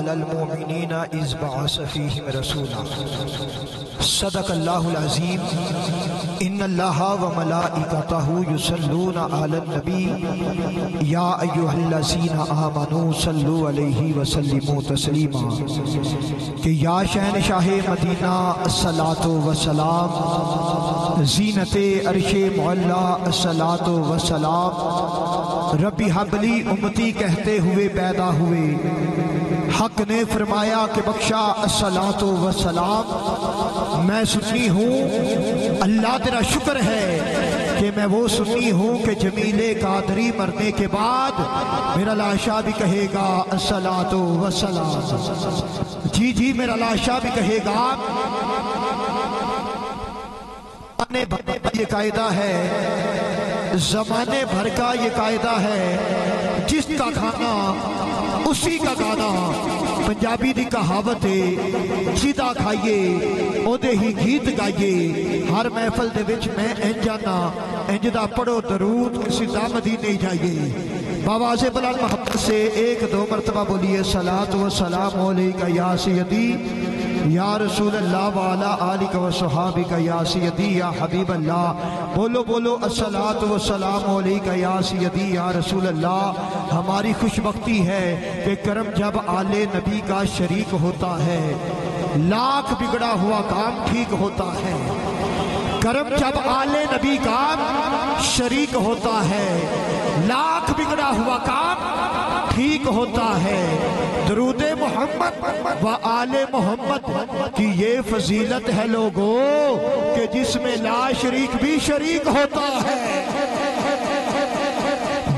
علی المؤمنین اذ بعث فیہم رسولا صدق اللہ العظیم ان اللہ وملائکتہ یصلون علی النبی یا ایھا الذین آمنوا صلوا علیہ وسلموا تسلیما کہ یا شہنشاہ مدینہ الصلاۃ والسلام زینت عرش معلا الصلاۃ والسلام ربی حب لی امتی کہتے ہوئے پیدا ہوئے حق نے فرمایا کہ بخشا الصلاۃ والسلام میں سنی ہوں اللہ تیرا شکر ہے کہ میں وہ سنی ہوں کہ جمیل قادری مرنے کے بعد میرا لاشا بھی کہے گا الصلاۃ والسلام جی میرا لاشا بھی کہے گا یہ قاعدہ ہے زمانے بھر کا یہ قاعدہ ہے جس کا کھانا اسی کا گانا پنجابی دی کہاوت ہے جیدہ کھائیے اودے ہی گیت گائیے ہر محفل دے وچ میں انجانا انجدہ پڑھو درود کسی دا مدینے جائیے باواز بلند محبت سے ایک دو مرتبہ بولیے صلاۃ و سلام علیکہ یا سیدی یا رسول اللہ وعلا آلک و صحابک یا سیدی یا حبیب اللہ بولو الصلاۃ والسلام علیکہ یا سیدی یا رسول اللہ ہماری خوش بختی ہے کہ کرم جب آل نبی کا شریک ہوتا ہے لاکھ بگڑا ہوا کام ٹھیک ہوتا ہے کرم جب آل نبی کا شریک ہوتا ہے لاکھ بگڑا ہوا کام ٹھیک ہوتا ہے درود محمد و آل محمد کی یہ فضیلت ہے لوگوں کہ جس میں لا شریک بھی شریک ہوتا ہے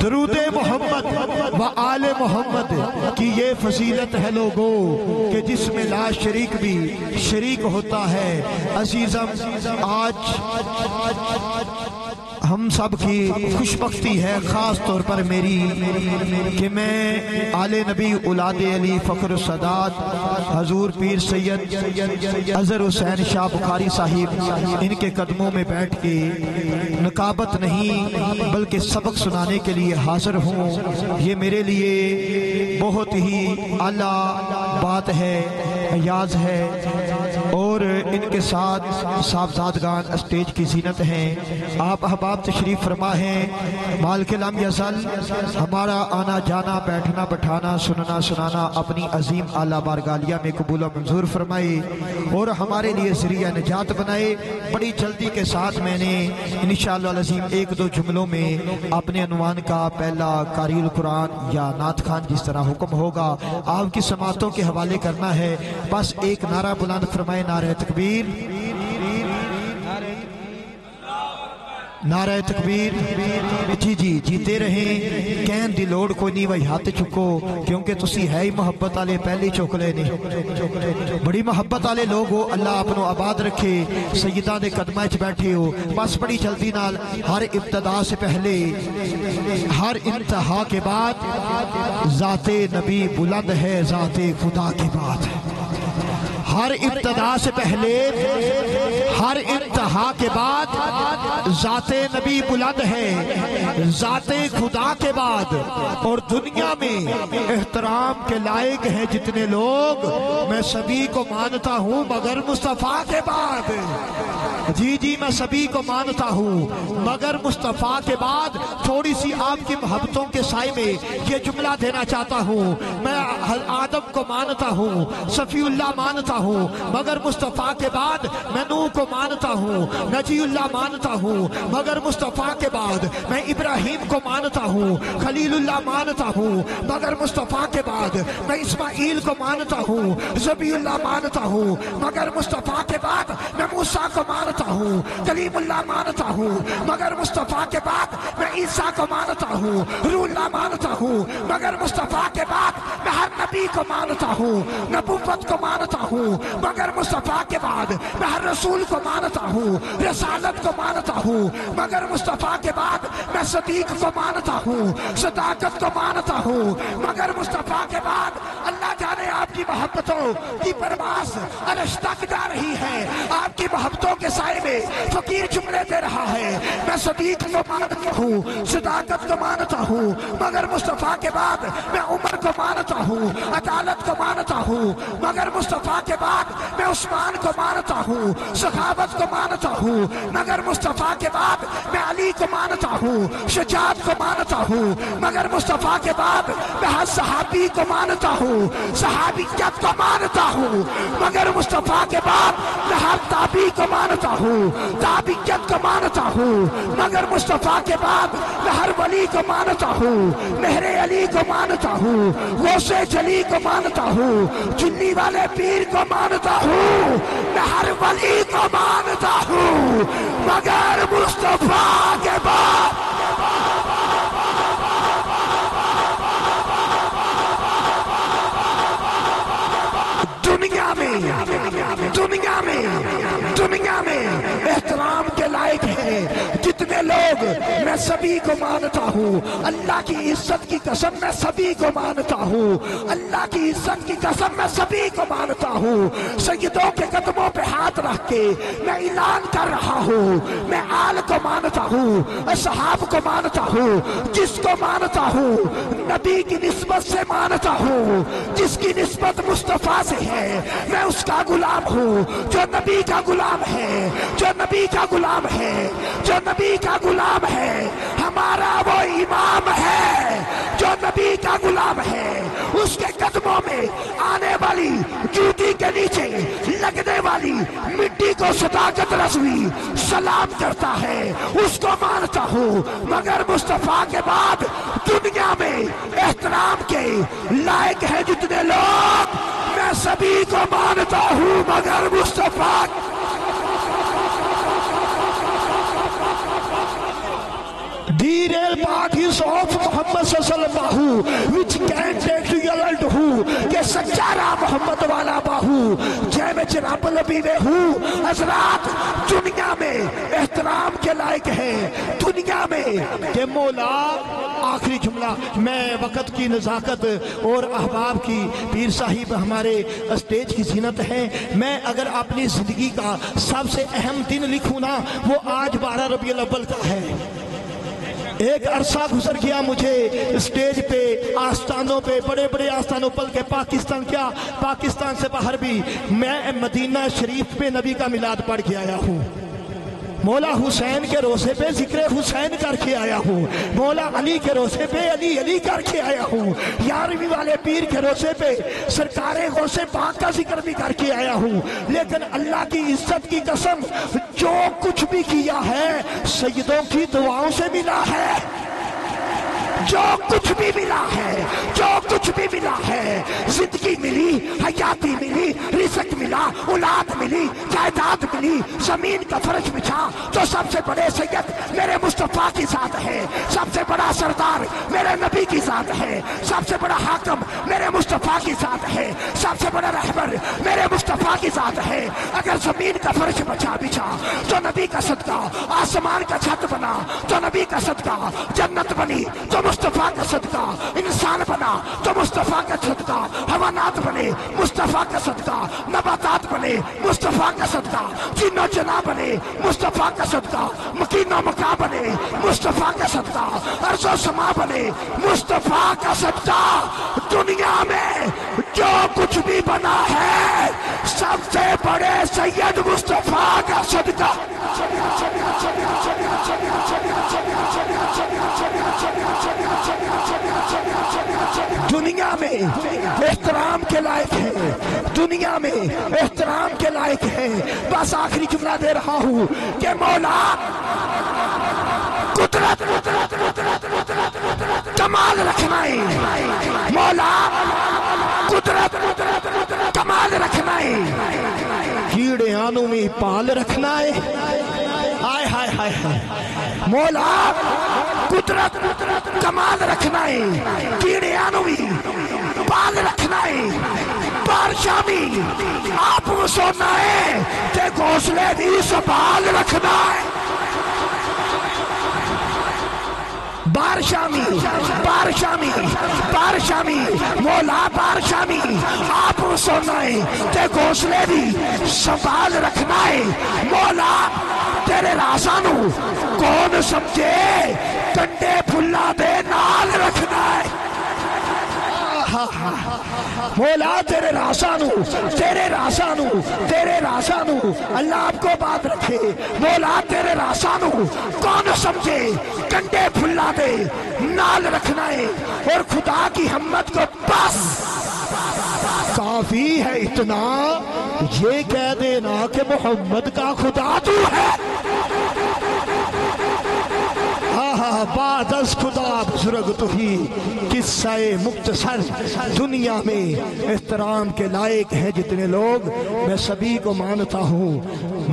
درود محمد و آل محمد کی یہ فضیلت ہے لوگوں کہ جس میں لا شریک بھی شریک ہوتا ہے عزیزم آج ہم سب کی خوش بختی ہے خاص طور پر میری کہ میں آل نبی اولاد علی فخر السادات حضور پیر سید اظہر حسین شاہ بخاری صاحب ان کے قدموں میں بیٹھ کے نقابت نہیں بلکہ سبق سنانے کے لیے حاضر ہوں یہ میرے لیے بہت ہی اعلیٰ بات ہے اعزاز ہے اور ان کے ساتھ صاحبزادگان اسٹیج کی زینت ہیں آپ احباب تشریف فرما ہیں مالک لم یزل ہمارا آنا جانا بیٹھنا بٹھانا سننا سنانا اپنی عظیم اعلیٰ بارگاہ میں قبول و منظور فرمائے اور ہمارے لیے ذریعہ نجات بنائے بڑی جلدی کے ساتھ میں نے انشاءاللہ العظیم ایک دو جملوں میں اپنے عنوان کا پہلا قاری القرآن یا نعت خوان جس طرح حکم ہوگا آپ کی سماعتوں کے حوالے کرنا ہے بس ایک نعرہ بلند فرمائے نعرہ تکبیر نعرہ تکبیر جی جیتے رہیں کہن دی لوڑ کوئی نہیں وہی ہاتھ چکو کیونکہ تسی ہے ہی محبت آلے پہلی چوکلے نہیں بڑی محبت آلے لوگ ہو اللہ اپنو آباد رکھے سیدہ دے قدمہ چ بیٹھے ہو بس بڑی جلدی نال ہر ابتدا سے پہلے ہر انتہا کے بعد ذات نبی بلند ہے ذات خدا کے بعد ہر ابتدا سے پہلے ہر انتہا کے بعد ذات نبی بلند ہے ذات خدا کے بعد اور دنیا میں احترام کے لائق ہیں جتنے لوگ میں سبھی کو مانتا ہوں مگر مصطفیٰ کے بعد جی میں سبھی کو مانتا ہوں مگر مصطفیٰ کے بعد تھوڑی سی آپ کی محبتوں کے سائے میں یہ جملہ دینا چاہتا ہوں میں آدم کو مانتا ہوں صفی اللہ مانتا ہوں مگر مصطفیٰ کے بعد میں نوح کو مانتا ہوں نجی اللہ مانتا ہوں مگر مصطفیٰ کے بعد میں ابراہیم کو مانتا ہوں خلیل اللہ مانتا ہوں مگر مصطفیٰ کے بعد میں اسماعیل کو مانتا ہوں ذبیح اللہ مانتا ہوں مگر مصطفیٰ کے بعد میں موسیٰ کو مانتا ہوں کلیم اللہ مانتا ہوں مگر مصطفیٰ کے بعد میں عیسیٰ کو مانتا ہوں روح اللہ مانتا ہوں مگر مصطفیٰ کے بعد میں ہر نبی کو مانتا ہوں نبوت کو مانتا ہوں مگر مصطفیٰ کے بعد میں ہر رسول کو مانتا ہوں رسالت کو مانتا ہوں مگر مصطفیٰ کے بعد میں صدیق کو مانتا ہوں صداقت کو مانتا ہوں مگر مصطفیٰ کے بعد اللہ جانے آپ کی محبتوں کی پرواز عرش تک جا رہی ہے، آپ کی محبتوں کے سائے میں فقیر جملے دے رہا ہے، میں صدیق کو مانتا ہوں، صداقت کو مانتا ہوں، مگر مصطفیٰ کے بعد میں عمر کو مانتا ہوں، عدالت کو مانتا ہوں، مگر مصطفیٰ کے بعد میں عثمان کو مانتا ہوں، سخاوت کو مانتا ہوں، مگر مصطفیٰ کے بعد میں علی کو مانتا ہوں، شجاعت کو مانتا ہوں، مگر مصطفیٰ کے بعد میں ہر صحابی کو مانتا ہوں، صحابیت کو مانتا ہوں، مگر مصطفیٰ کے بعد میں ہر تابعی کو مانتا ہوں، تابعیت کو مانتا ہوں، مگر مصطفیٰ کے بعد میں ہر ولی کو مانتا ہوں، مہر علی کو مانتا ہوں، غوث جلی کو مانتا ہوں، جنی والے پیر کو مانتا ہوں، میں ہر ولی کو مانتا ہوں، مگر مصطفیٰ کے بعد دنیا میں احترام کے لائق ہے جتنے لوگ، میں سبھی کو مانتا ہوں، اللہ کی عزت کی قسم میں سبھی کو مانتا ہوں، اللہ کی عزت کی قسم میں سبھی کو مانتا ہوں، سیدوں کے قدموں پہ ہاتھ رکھ کے میں اعلان کر رہا ہوں، میں آل کو مانتا ہوں، اصحاب کو مانتا ہوں، جس کو مانتا ہوں نبی کی نسبت سے مانتا ہوں، جس کی نسبت مصطفیٰ سے ہے میں اس کا غلام ہوں، جو نبی کا غلام ہے، جو نبی کا غلام ہے، جو نبی کا غلام ہے، ہمارا وہ امام ہے جو نبی کا غلام ہے، اس کے قدموں میں آنے والی جوتی کے نیچے لگنے والی مٹی کو صداقت رسوی سلام کرتا ہے، اس کو مانتا ہوں، مگر مصطفیٰ کے بعد دنیا میں احترام کے لائق ہے جتنے لوگ، میں سبھی کو مانتا ہوں، مگر مصطفیٰ Dear bodies of Muhammad sallallahu alaihi wasallam which can take real to who کہ سچا راہ محمد والا باہو جے میں جناب نبی میں ہوں، حضرات دنیا میں احترام کے لائق ہے، دنیا میں کہ مولا آخری جملہ میں وقت کی نزاکت اور احباب کی پیر صاحب ہمارے اسٹیج کی زینت ہے، میں اگر اپنی زندگی کا سب سے اہم دن لکھوں نا وہ آج 12 ربیع الاول کا ہے۔ ایک عرصہ گزر گیا مجھے اسٹیج پہ، آستانوں پہ، بڑے بڑے آستانوں پر کہ پاکستان کیا پاکستان سے باہر بھی میں مدینہ شریف پہ نبی کا میلاد پڑھ کے آیا ہوں، مولا حسین کے روزے پہ ذکر حسین کر کے آیا ہوں، مولا علی کے روزے پہ علی علی کر کے آیا ہوں، یارویں والے پیر کے روزے پہ سرکار غوث پاک کا ذکر بھی کر کے آیا ہوں، لیکن اللہ کی عزت کی قسم جو کچھ بھی کیا ہے سیدوں کی دعاؤں سے ملا ہے، جو کچھ بھی ملا ہے، جو کچھ بھی ملا ہے، زندگی ملی، حیاتی ملی، رزق ملا، اولاد ملی، جائیداد ملی، زمین کا فرش بچھا تو سب سے بڑے سید میرے مصطفیٰ کی ذات ہے، سب سے بڑا سردار میرے نبی کی ذات ہے، سب سے بڑا حاکم میرے مصطفیٰ کی ذات ہے، سب سے بڑا رہبر میرے مصطفیٰ کی ذات ہے۔ اگر زمین کا فرش بچھا تو نبی کا صدقہ، آسمان کا چھت بنا تو نبی کا صدقہ، جنت بنی تو مصطفیٰ کا صدقہ، انسان بنا تو مصطفیٰ کا صدقہ، حیوانات بنے مصطفیٰ کا صدقہ، نباتات بنے مصطفیٰ کا صدقہ، جن و جنا بنے مصطفیٰ کا صدقہ، مکین و مکا بنے مصطفیٰ کا صدقہ، عرض و سما بنے مصطفیٰ کا صدقہ۔ دنیا میں جو کچھ بھی بنا ہے سب سے بڑے سید مصطفیٰ کا صدقہ۔ دنیا میں احترام کے لائق ہے، دنیا میں احترام کے لائق ہے۔ بس آخری جملہ دے رہا ہوں کہ مولا قدرت کمال رکھنا ہے، مولا قدرت کمال رکھنا ہے، کیڑے آنوں میں پال رکھنا ہے، ہائے ہائے ہائے ہائے، مولا قدرت کمال رکھنا ہے، کیڑے آنوں میں پال رکھنا ہے، بارشاہ بھی آپ وہ سونا ہے کہ گھونسلے بھی سنبھال رکھنا ہے۔ بارشامی بارشامی بارشامی مولا بارشامی آپ سونا ہے تے گھونسلے بھی سنبھال رکھنا ہے مولا تیرے رازانو کون سمجھے کنڈے پھلا دے نال رکھنا ہے مولا تیرے رازانو اللہ آپ کو بات رکھے مولا تیرے رازانو کون سمجھے کنڈے پھلا دے نال رکھنا ہے اور خدا کی حمد کو بس کافی ہے اتنا یہ کہہ دینا کہ محمد کا خدا تو ہے بعد از خدا بزرگ تو ہی قصہ مختصر دنیا میں احترام کے لائق ہیں جتنے لوگ میں سبھی کو مانتا ہوں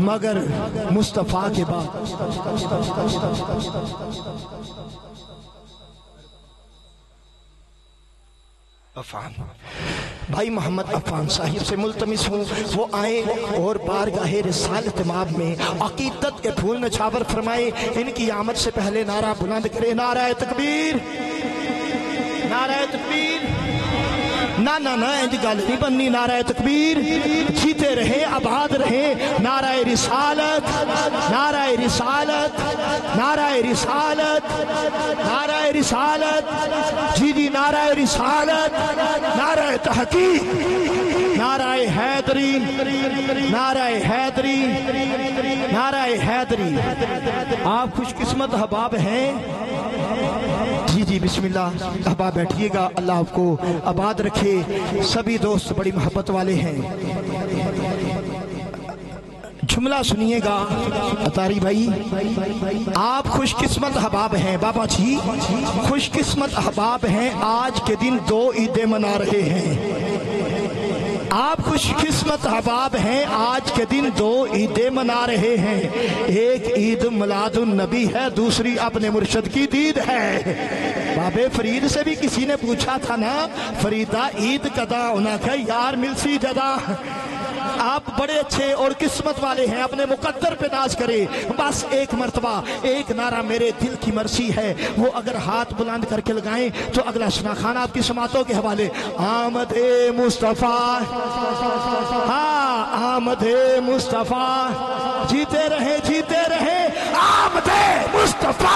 مگر مصطفیٰ کے بعد بھائی محمد عفان صاحب سے ملتمس ہوں وہ آئیں اور بارگاہ رسالت مآب میں عقیدت کے پھول نچھاور فرمائے ان کی آمد سے پہلے نعرہ بلند کرے نعرہ تکبیر نعرہ تکبیر نا نا نا انج گل نہیں بننی نعرہ تکبیر جیتے رہے آباد رہے نعرہ رسالت نعرہ رسالت نعرہ رسالت نعرہ رسالت جی جی نعرہ رسالت نعرہ تحقیق نعرہ حیدری نعرہ حیدری نعرہ حیدری آپ خوش قسمت احباب ہیں جی جی بسم اللہ احباب بیٹھیے گا اللہ آپ کو آباد رکھے سبھی دوست بڑی محبت والے ہیں جملہ سنیے گا اتاری بھائی آپ خوش قسمت احباب ہیں بابا جی خوش قسمت احباب ہیں آج کے دن 2 عیدیں منا رہے ہیں آپ خوش قسمت احباب ہیں آج کے دن 2 عیدیں منا رہے ہیں ایک عید میلاد النبی ہے دوسری اپنے مرشد کی دید ہے بابے فرید سے بھی کسی نے پوچھا تھا نا فریدہ عید کدا انہاں کہا یار ملسی جدا آپ بڑے اچھے اور قسمت والے ہیں اپنے مقدر پہ ناز کرے بس ایک مرتبہ ایک نعرہ میرے دل کی مرضی ہے وہ اگر ہاتھ بلند کر کے لگائیں تو اگلا سنا خانہ آپ کی سماعتوں کے حوالے آمد مصطفیٰ ہاں آمد مصطفیٰ جیتے رہے آمد مصطفیٰ